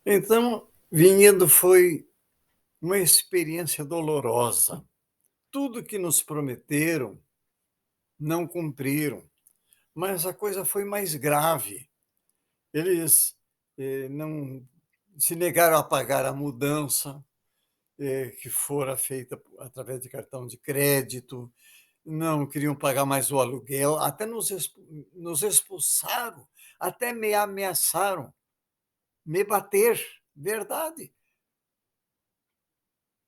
Então, Vinhedo foi uma experiência dolorosa. Tudo que nos prometeram, não cumpriram, mas a coisa foi mais grave. Eles não se negaram a pagar a mudança que fora feita através de cartão de crédito, não queriam pagar mais o aluguel, até nos expulsaram, até me ameaçaram, me bater, verdade.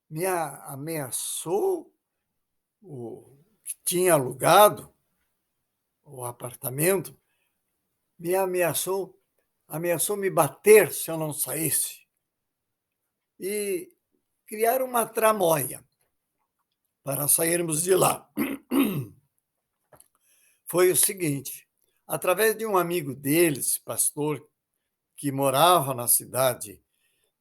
Me ameaçou o que tinha alugado o apartamento, me ameaçou me bater se eu não saísse. E criaram uma tramóia para sairmos de lá. Foi o seguinte: através de um amigo deles, pastor, que morava na cidade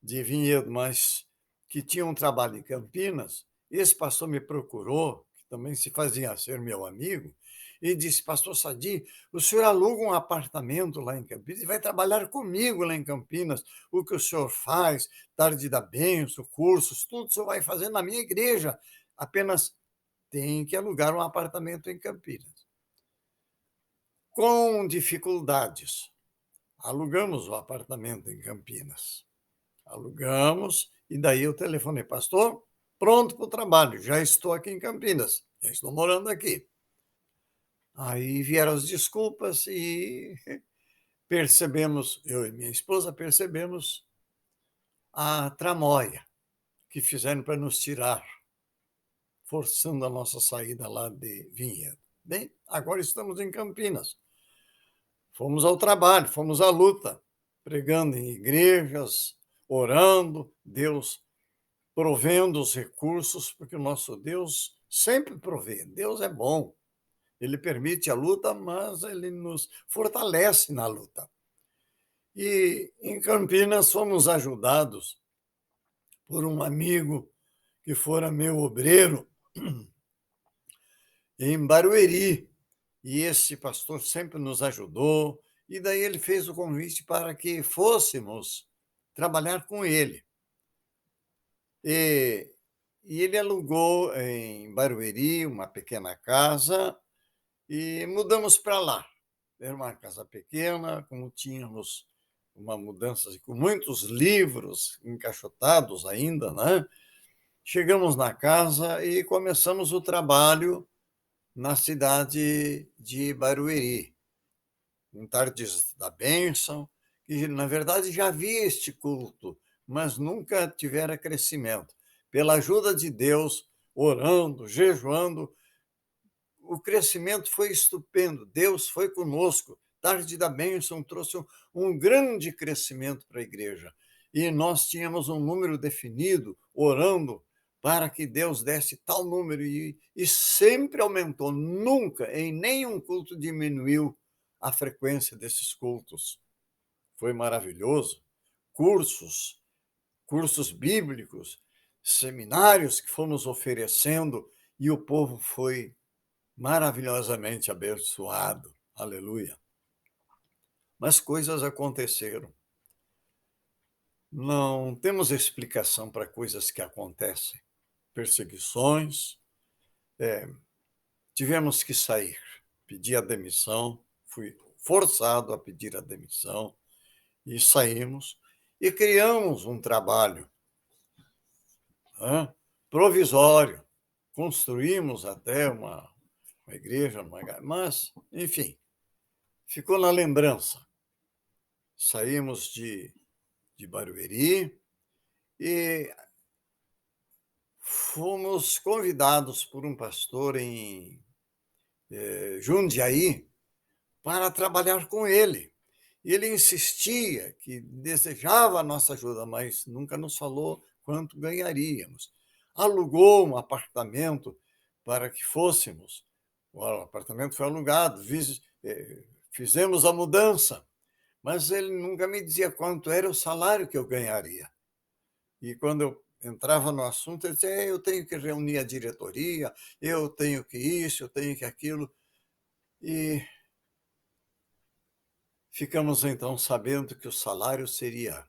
de Vinhedo, mas que tinha um trabalho em Campinas, esse pastor me procurou, que também se fazia ser meu amigo, e disse: Pastor Sadi, o senhor aluga um apartamento lá em Campinas e vai trabalhar comigo lá em Campinas. O que o senhor faz, tarde da bênção, cursos, tudo o senhor vai fazer na minha igreja. Apenas tem que alugar um apartamento em Campinas. Com dificuldades, alugamos o apartamento em Campinas. Alugamos, e daí eu telefonei, pastor, pronto para o trabalho, já estou aqui em Campinas, já estou morando aqui. Aí vieram as desculpas e percebemos, eu e minha esposa percebemos a tramóia que fizeram para nos tirar, forçando a nossa saída lá de Vinhedo. Bem, agora estamos em Campinas. Fomos ao trabalho, fomos à luta, pregando em igrejas, orando, Deus provendo os recursos, porque o nosso Deus sempre provê. Deus é bom. Ele permite a luta, mas ele nos fortalece na luta. E em Campinas fomos ajudados por um amigo que fora meu obreiro em Barueri. E esse pastor sempre nos ajudou. E daí ele fez o convite para que fôssemos trabalhar com ele. E, e ele alugou em Barueri uma pequena casa e mudamos para lá. Era uma casa pequena, como tínhamos uma mudança com muitos livros encaixotados ainda, né? Chegamos na casa e começamos o trabalho na cidade de Barueri, em Tardes da Bênção, que na verdade já havia este culto, mas nunca tivera crescimento. Pela ajuda de Deus, orando, jejuando, o crescimento foi estupendo. Deus foi conosco. Tarde da Bênção trouxe um grande crescimento para a igreja. E nós tínhamos um número definido, orando para que Deus desse tal número, e sempre aumentou. Nunca, em nenhum culto, diminuiu a frequência desses cultos. Foi maravilhoso. Cursos, cursos bíblicos, seminários que fomos oferecendo, e o povo foi maravilhosamente abençoado. Aleluia. Mas coisas aconteceram. Não temos explicação para coisas que acontecem. Perseguições, tivemos que sair, pedir a demissão, fui forçado a pedir a demissão e saímos e criamos um trabalho, né, provisório. Construímos até uma igreja, mas, enfim, ficou na lembrança. Saímos de Barueri e fomos convidados por um pastor em Jundiaí para trabalhar com ele. E ele insistia que desejava a nossa ajuda, mas nunca nos falou quanto ganharíamos. Alugou um apartamento para que fôssemos. O apartamento foi alugado, fizemos a mudança, mas ele nunca me dizia quanto era o salário que eu ganharia. E quando eu entrava no assunto, ele dizia: eu tenho que reunir a diretoria, eu tenho que isso, eu tenho que aquilo. E ficamos então sabendo que o salário seria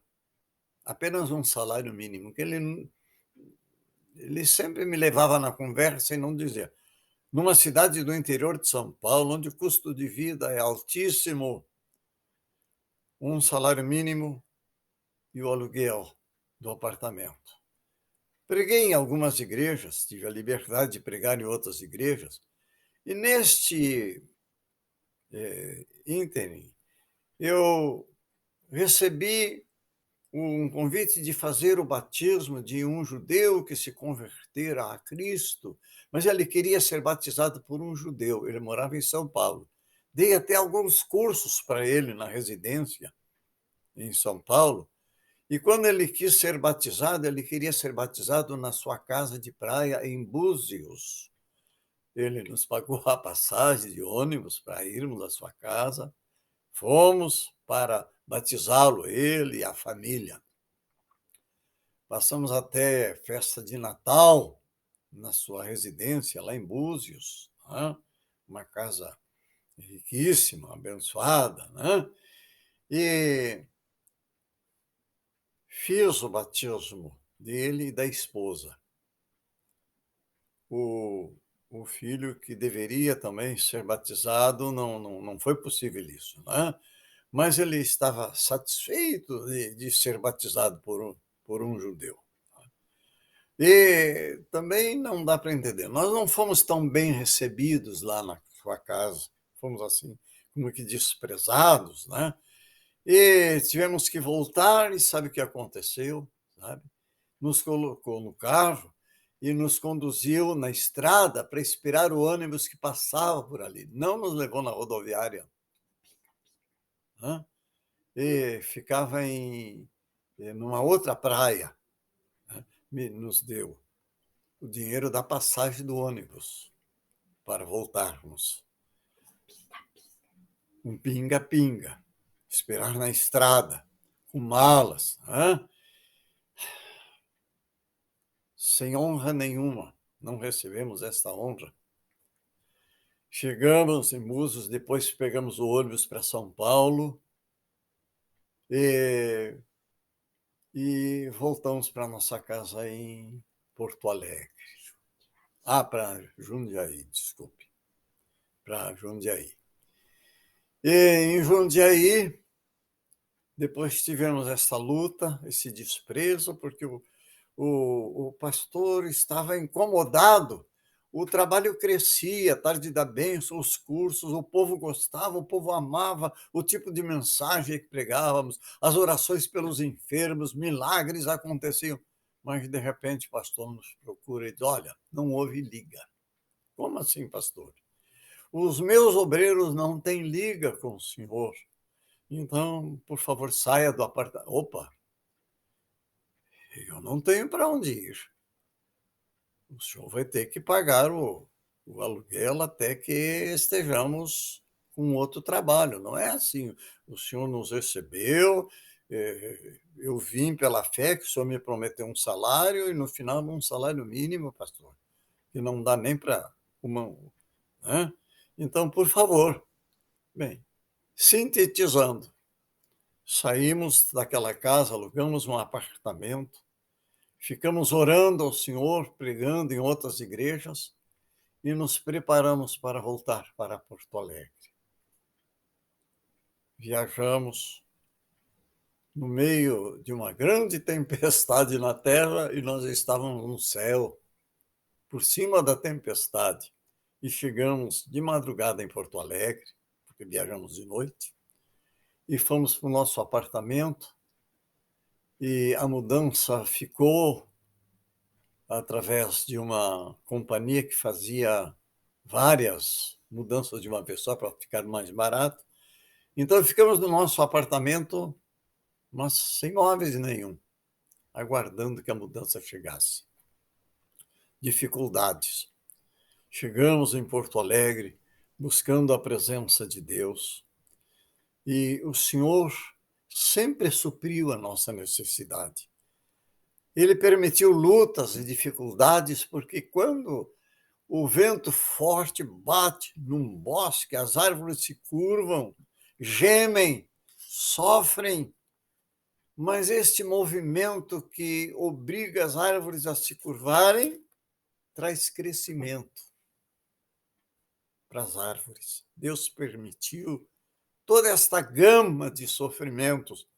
apenas um salário mínimo, que ele sempre me levava na conversa e não dizia: "Numa cidade do interior de São Paulo, onde o custo de vida é altíssimo, um salário mínimo e o aluguel do apartamento". Preguei em algumas igrejas, tive a liberdade de pregar em outras igrejas, e neste ínterim, eu recebi um convite de fazer o batismo de um judeu que se convertera a Cristo, mas ele queria ser batizado por um judeu, ele morava em São Paulo. Dei até alguns cursos para ele na residência em São Paulo, e quando ele quis ser batizado, ele queria ser batizado na sua casa de praia em Búzios. Ele nos pagou a passagem de ônibus para irmos à sua casa. Fomos para batizá-lo, ele e a família. Passamos até festa de Natal na sua residência, lá em Búzios, né? Uma casa riquíssima, abençoada, né? E fiz o batismo dele e da esposa. O, o filho que deveria também ser batizado, não foi possível isso, né? Mas ele estava satisfeito de ser batizado por um judeu. E também não dá para entender. Nós não fomos tão bem recebidos lá na sua casa, fomos assim, como que desprezados, né? E tivemos que voltar, e sabe o que aconteceu? Sabe? Nos colocou no carro e nos conduziu na estrada para esperar o ônibus que passava por ali. Não nos levou na rodoviária, né? E ficava numa outra praia, né? Nos deu o dinheiro da passagem do ônibus para voltarmos. Um pinga-pinga, esperar na estrada, com malas, né? Sem honra nenhuma. Não recebemos esta honra. Chegamos em Búzios, depois pegamos o ônibus para São Paulo e, e voltamos para nossa casa em Porto Alegre. Para Jundiaí, desculpe. Para Jundiaí. E em Jundiaí, depois tivemos essa luta, esse desprezo, porque o pastor estava incomodado. O trabalho crescia, Tarde da Bênção, os cursos, o povo gostava, o povo amava o tipo de mensagem que pregávamos, as orações pelos enfermos, milagres aconteciam. Mas, de repente, o pastor nos procura e diz: "Olha, não houve liga". "Como assim, pastor?" "Os meus obreiros não têm liga com o senhor. Então, por favor, saia do apartamento". "Opa, eu não tenho para onde ir. O senhor vai ter que pagar o aluguel até que estejamos com outro trabalho". Não é assim. O senhor nos recebeu, eu vim pela fé que o senhor me prometeu um salário e no final um salário mínimo, pastor, que não dá nem para uma, né? Então, por favor. Bem, sintetizando, saímos daquela casa, alugamos um apartamento, ficamos orando ao Senhor, pregando em outras igrejas e nos preparamos para voltar para Porto Alegre. Viajamos no meio de uma grande tempestade na terra e nós estávamos no céu, por cima da tempestade. E chegamos de madrugada em Porto Alegre, porque viajamos de noite, e fomos para o nosso apartamento. E a mudança ficou através de uma companhia que fazia várias mudanças de uma vez só para ficar mais barato. Então ficamos no nosso apartamento, mas sem móveis nenhum, aguardando que a mudança chegasse. Dificuldades. Chegamos em Porto Alegre, buscando a presença de Deus, e o Senhor sempre supriu a nossa necessidade. Ele permitiu lutas e dificuldades, porque quando o vento forte bate num bosque, as árvores se curvam, gemem, sofrem, Mas este movimento que obriga as árvores a se curvarem traz crescimento para as árvores. Deus permitiu toda esta gama de sofrimentos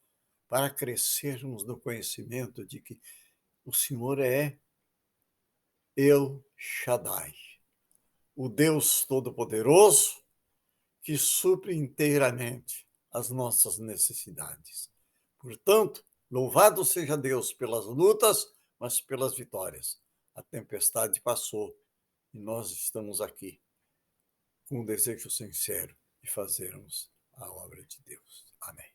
para crescermos no conhecimento de que o Senhor é El Shaddai, o Deus Todo-Poderoso que supre inteiramente as nossas necessidades. Portanto, louvado seja Deus pelas lutas, mas pelas vitórias. A tempestade passou e nós estamos aqui com um desejo sincero de fazermos a obra de Deus. Amém.